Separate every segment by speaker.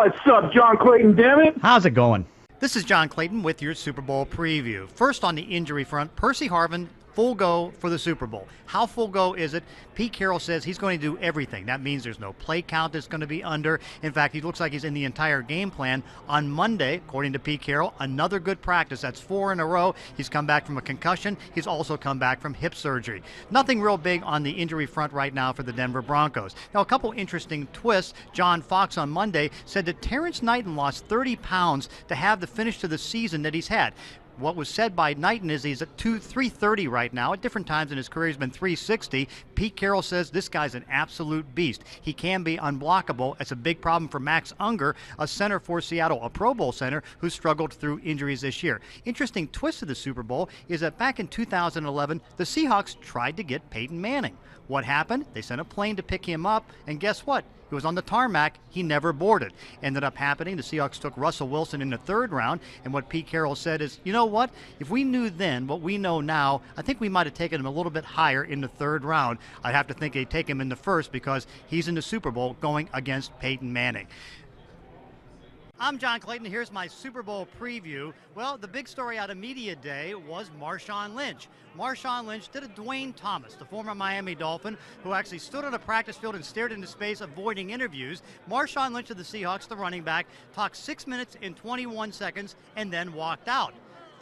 Speaker 1: What's up, John Clayton, damn it?
Speaker 2: How's it going?
Speaker 3: This is John Clayton with your Super Bowl preview. First on the injury front, Percy Harvin, full go for the Super Bowl. How full go is it? Pete Carroll says he's going to do everything. That means there's no play count that's going to be under. In fact, he looks like he's in the entire game plan. On Monday, according to Pete Carroll, another good practice. That's 4 in a row. He's come back from a concussion. He's also come back from hip surgery. Nothing real big on the injury front right now for the Denver Broncos. Now, a couple interesting twists. John Fox on Monday said that Terrence Knighton lost 30 pounds to have the finish to the season that he's had. What was said by Knighton is he's at 330 right now. At different times in his career, he's been 360. Pete Carroll says this guy's an absolute beast. He can be unblockable. It's a big problem for Max Unger, a center for Seattle, a Pro Bowl center who struggled through injuries this year. Interesting twist of the Super Bowl is that back in 2011, the Seahawks tried to get Peyton Manning. What happened? They sent a plane to pick him up, and guess what? He was on the tarmac. He never boarded. Ended up happening. The Seahawks took Russell Wilson in the 3rd round, and what Pete Carroll said is, you know what? If we knew then what we know now, I think we might have taken him a little bit higher in the 3rd round. I'd have to think they'd take him in the 1st because he's in the Super Bowl going against Peyton Manning. I'm John Clayton. Here's my Super Bowl preview. Well, the big story out of Media Day was Marshawn Lynch. Marshawn Lynch did a Dwayne Thomas, the former Miami Dolphin, who actually stood on a practice field and stared into space, avoiding interviews. Marshawn Lynch of the Seahawks, the running back, talked 6 minutes and 21 seconds and then walked out.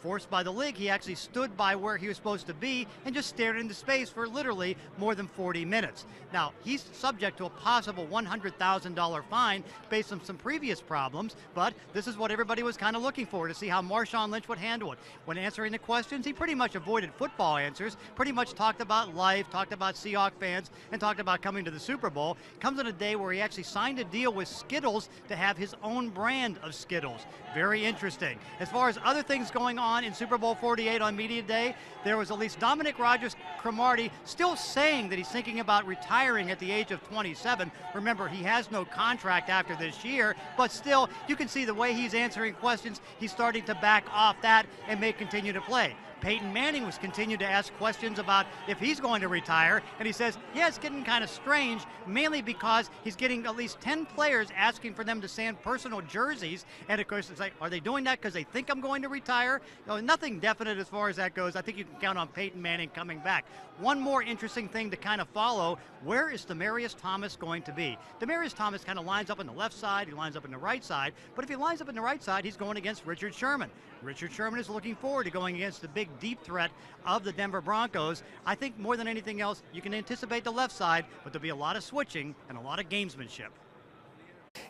Speaker 3: Forced by the league, he actually stood by where he was supposed to be and just stared into space for literally more than 40 minutes. Now, he's subject to a possible $100,000 fine based on some previous problems, but this is what everybody was kind of looking for, to see how Marshawn Lynch would handle it. When answering the questions, he pretty much avoided football answers, pretty much talked about life, talked about Seahawks fans, and talked about coming to the Super Bowl. Comes on a day where he actually signed a deal with Skittles to have his own brand of Skittles. Very interesting. As far as other things going on in Super Bowl 48 on Media Day, there was at least Dominic Rodgers-Cromartie still saying that he's thinking about retiring at the age of 27. Remember, he has no contract after this year, but still, you can see the way he's answering questions, he's starting to back off that and may continue to play. Peyton Manning was continuing to ask questions about if he's going to retire, and he says, yeah, it's getting kind of strange, mainly because he's getting at least 10 players asking for them to send personal jerseys, and of course it's like, are they doing that because they think I'm going to retire? Nothing definite as far as that goes. I think you can count on Peyton Manning coming back. One more interesting thing to kind of follow, where is Demaryius Thomas going to be? Demaryius Thomas kind of lines up on the left side, he lines up on the right side, but if he lines up on the right side, he's going against Richard Sherman. Richard Sherman is looking forward to going against the big deep threat of the Denver Broncos. I think more than anything else, you can anticipate the left side, but there'll be a lot of switching and a lot of gamesmanship.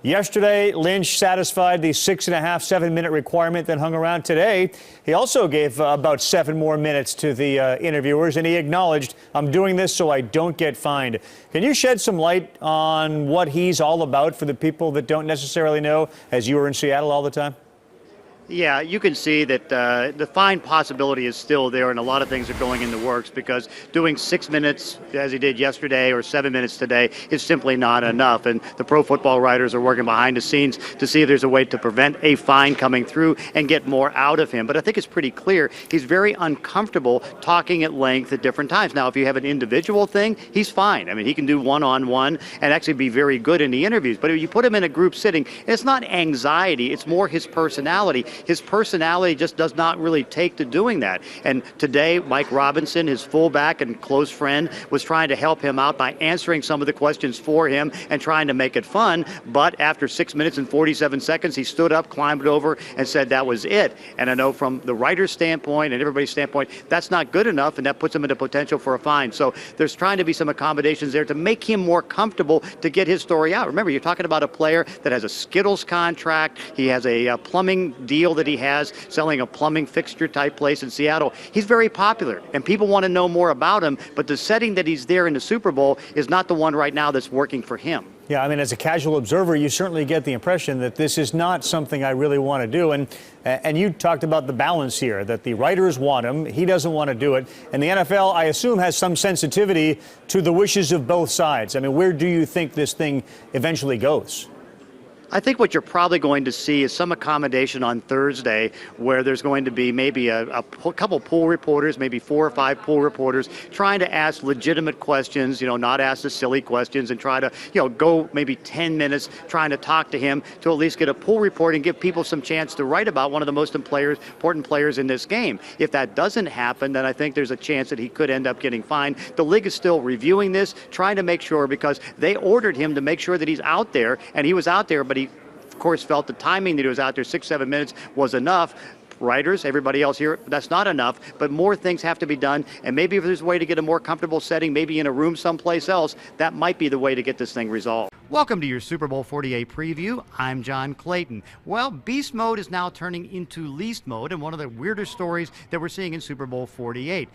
Speaker 4: Yesterday, Lynch satisfied the 6.5, 7-minute requirement, then hung around today. He also gave about 7 more minutes to the interviewers, and he acknowledged, I'm doing this so I don't get fined. Can you shed some light on what he's all about for the people that don't necessarily know, as you were in Seattle all the time?
Speaker 3: Yeah, you can see that the fine possibility is still there, and a lot of things are going in the works, because doing 6 minutes, as he did yesterday, or 7 minutes today, is simply not enough. And the pro football writers are working behind the scenes to see if there's a way to prevent a fine coming through and get more out of him. But I think it's pretty clear he's very uncomfortable talking at length at different times. Now, if you have an individual thing, he's fine. I mean, he can do one-on-one and actually be very good in the interviews. But if you put him in a group sitting, it's not anxiety, it's more his personality. His personality just does not really take to doing that. And today, Mike Robinson, his fullback and close friend, was trying to help him out by answering some of the questions for him and trying to make it fun. But after 6 minutes and 47 seconds, he stood up, climbed over, and said that was it. And I know from the writer's standpoint and everybody's standpoint, that's not good enough, and that puts him into potential for a fine. So there's trying to be some accommodations there to make him more comfortable to get his story out. Remember, you're talking about a player that has a Skittles contract. He has a plumbing deal that he has, selling a plumbing fixture type place in Seattle. He's very popular, and people want to know more about him, but the setting that he's there in the Super Bowl is not the one right now that's working for him.
Speaker 4: Yeah, I mean, as a casual observer, you certainly get the impression that this is not something I really want to do. And you talked about the balance here, that the writers want him, he doesn't want to do it. And the NFL, I assume, has some sensitivity to the wishes of both sides. I mean, where do you think this thing eventually goes?
Speaker 3: I think what you're probably going to see is some accommodation on Thursday where there's going to be maybe a couple pool reporters, maybe 4 or 5 pool reporters trying to ask legitimate questions, not ask the silly questions, and try to, go maybe 10 minutes trying to talk to him to at least get a pool report and give people some chance to write about one of the most important players in this game. If that doesn't happen, then I think there's a chance that he could end up getting fined. The league is still reviewing this, trying to make sure, because they ordered him to make sure that he's out there, and he was out there, but he, of course, felt the timing that he was out there, 6-7 minutes, was enough. Writers, everybody else here, that's not enough, but more things have to be done, and maybe if there's a way to get a more comfortable setting, maybe in a room someplace else, that might be the way to get this thing resolved. Welcome to your Super Bowl 48 preview. I'm John Clayton. Well, beast mode is now turning into least mode, and one of the weirder stories that we're seeing in Super Bowl 48.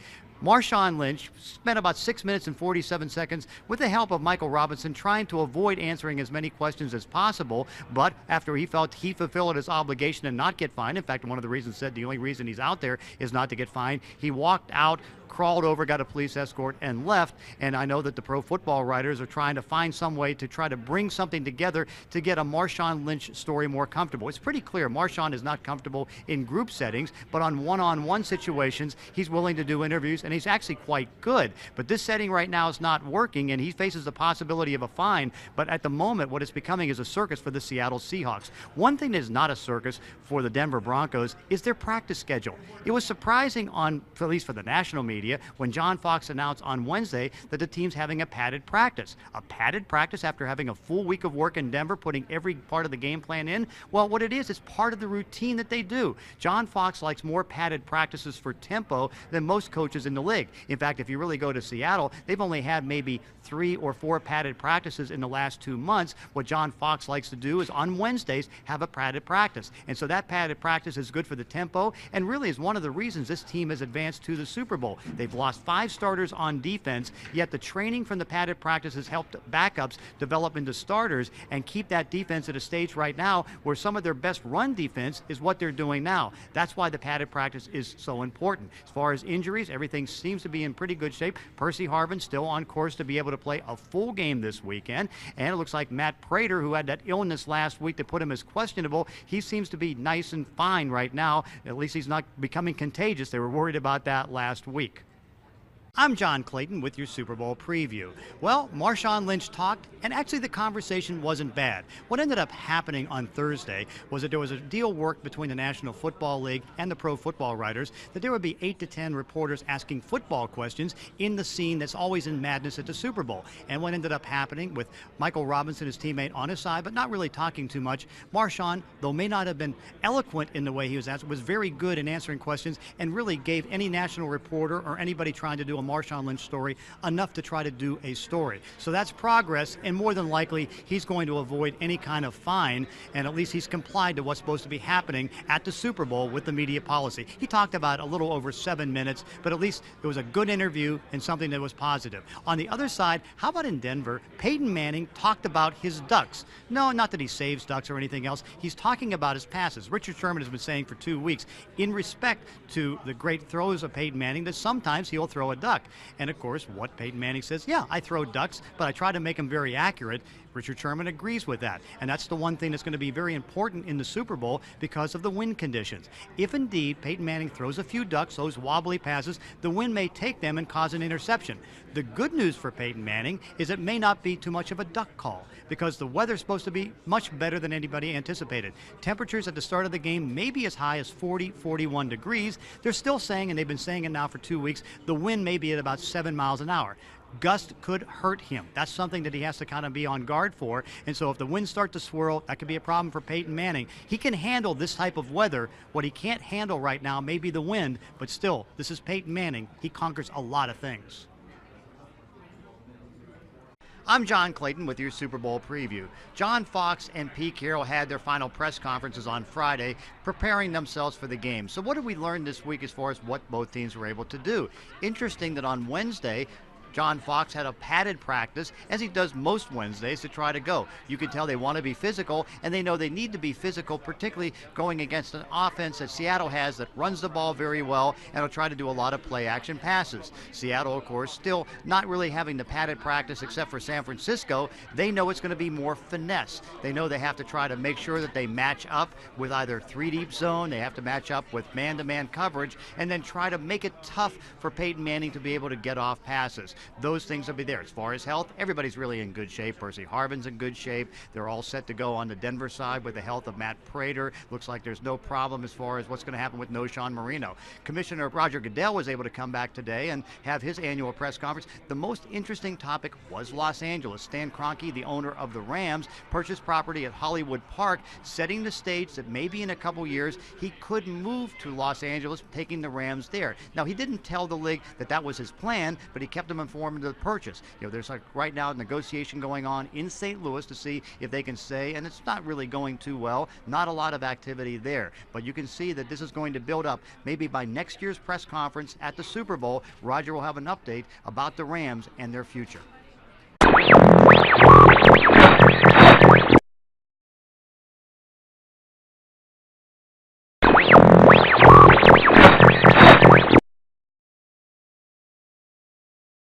Speaker 3: Marshawn Lynch spent about 6 minutes and 47 seconds with the help of Michael Robinson trying to avoid answering as many questions as possible, but after he felt he fulfilled his obligation and not get fined, in fact, one of the reasons said the only reason he's out there is not to get fined, he walked out, crawled over, got a police escort, and left. And I know that the pro football writers are trying to find some way to try to bring something together to get a Marshawn Lynch story more comfortable. It's pretty clear Marshawn is not comfortable in group settings, but on one-on-one situations, he's willing to do interviews, and he's actually quite good. But this setting right now is not working, and he faces the possibility of a fine. But at the moment, what it's becoming is a circus for the Seattle Seahawks. One thing that is not a circus for the Denver Broncos is their practice schedule. It was surprising at least for the national media, when John Fox announced on Wednesday that the team's having a padded practice. A padded practice after having a full week of work in Denver, putting every part of the game plan in? Well, what it is part of the routine that they do. John Fox likes more padded practices for tempo than most coaches in the league. In fact, if you really go to Seattle, they've only had maybe 3 or 4 padded practices in the last 2 months. What John Fox likes to do is on Wednesdays have a padded practice. And so that padded practice is good for the tempo and really is one of the reasons this team has advanced to the Super Bowl. They've lost 5 starters on defense, yet the training from the padded practice has helped backups develop into starters and keep that defense at a stage right now where some of their best run defense is what they're doing now. That's why the padded practice is so important. As far as injuries, everything seems to be in pretty good shape. Percy Harvin still on course to be able to play a full game this weekend, and it looks like Matt Prater, who had that illness last week that put him as questionable, he seems to be nice and fine right now. At least he's not becoming contagious. They were worried about that last week. I'm John Clayton with your Super Bowl preview. Well, Marshawn Lynch talked, and actually the conversation wasn't bad. What ended up happening on Thursday was that there was a deal worked between the National Football League and the pro football writers that there would be 8 to 10 reporters asking football questions in the scene that's always in madness at the Super Bowl. And what ended up happening with Michael Robinson, his teammate, on his side, but not really talking too much, Marshawn, though may not have been eloquent in the way he was asked, was very good in answering questions and really gave any national reporter or anybody trying to do a Marshawn Lynch story enough to try to do a story. So that's progress, and more than likely he's going to avoid any kind of fine, and at least he's complied to what's supposed to be happening at the Super Bowl with the media policy. He talked about a little over 7 minutes, but at least it was a good interview and something that was positive. On the other side, how about in Denver, Peyton Manning talked about his ducks. No, not that he saves ducks or anything else. He's talking about his passes. Richard Sherman has been saying for 2 weeks, in respect to the great throws of Peyton Manning, that sometimes he'll throw a duck. And of course, what Peyton Manning says, yeah, I throw ducks, but I try to make them very accurate. Richard Sherman agrees with that. And that's the one thing that's going to be very important in the Super Bowl because of the wind conditions. If indeed Peyton Manning throws a few ducks, those wobbly passes, the wind may take them and cause an interception. The good news for Peyton Manning is it may not be too much of a duck call because the weather's supposed to be much better than anybody anticipated. Temperatures at the start of the game may be as high as 40, 41 degrees. They're still saying, and they've been saying it now for 2 weeks, the wind may be at about 7 miles an hour. Gust could hurt him. That's something that he has to kind of be on guard for. And so if the winds start to swirl, that could be a problem for Peyton Manning. He can handle this type of weather. What he can't handle right now may be the wind, but still, this is Peyton Manning. He conquers a lot of things. I'm John Clayton with your Super Bowl preview. John Fox and Pete Carroll had their final press conferences on Friday, preparing themselves for the game. So what did we learn this week as far as what both teams were able to do? Interesting that on Wednesday, John Fox had a padded practice, as he does most Wednesdays, to try to go. You can tell they want to be physical, and they know they need to be physical, particularly going against an offense that Seattle has that runs the ball very well and will try to do a lot of play action passes. Seattle, of course, still not really having the padded practice except for San Francisco. They know it's going to be more finesse. They know they have to try to make sure that they match up with either 3-deep zone, they have to match up with man-to-man coverage, and then try to make it tough for Peyton Manning to be able to get off passes. Those things will be there. As far as health, everybody's really in good shape. Percy Harvin's in good shape. They're all set to go on the Denver side with the health of Matt Prater. Looks like there's no problem as far as what's going to happen with Noshawn Marino. Commissioner Roger Goodell was able to come back today and have his annual press conference. The most interesting topic was Los Angeles. Stan Kroenke, the owner of the Rams, purchased property at Hollywood Park, setting the stage that maybe in a couple years he could move to Los Angeles, taking the Rams there. Now, he didn't tell the league that that was his plan, but he kept them informed of the purchase. There's like right now a negotiation going on in St. Louis to see if they can stay, and it's not really going too well. Not a lot of activity there, but you can see that this is going to build up. Maybe by next year's press conference at the Super Bowl, Roger will have an update about the Rams and their future.